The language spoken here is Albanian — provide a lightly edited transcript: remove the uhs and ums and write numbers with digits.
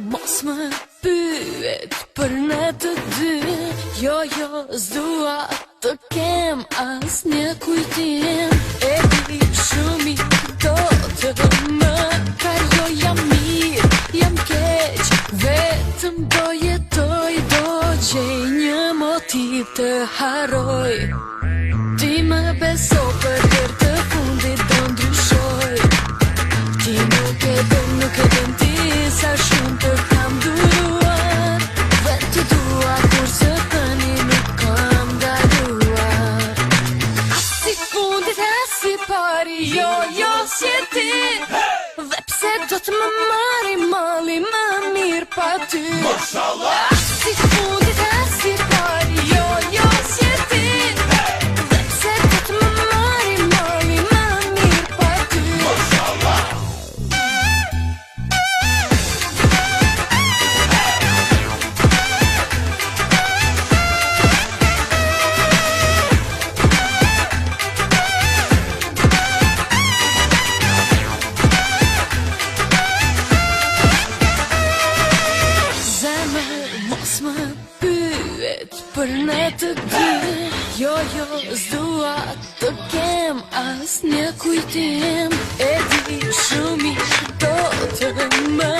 Mos më pyet për ne të dy. Jo, s'dua të kem as një kujtim. E di shumë do të më kaloj. Jam mirë, jam keq, vetëm do jetoj. Do gjej një motiv të harroj. Ti më beso për herë të fundit do ndryshoj. Ti nuk e dën ti sa shumë të kam duruar. Vetë të dua kur së tani nuk kam daluar. As si fundit as si pari, jo si e ti. Dhe pse do të më marri malli më mirë pa ty. As si fundit as si pari, jo si e ti. Dhe pse do të më marri malli më mirë pa ty. Mos më pyet për ne të dy. Jo, s'dua të kem as një kujtim. E di shumë do të më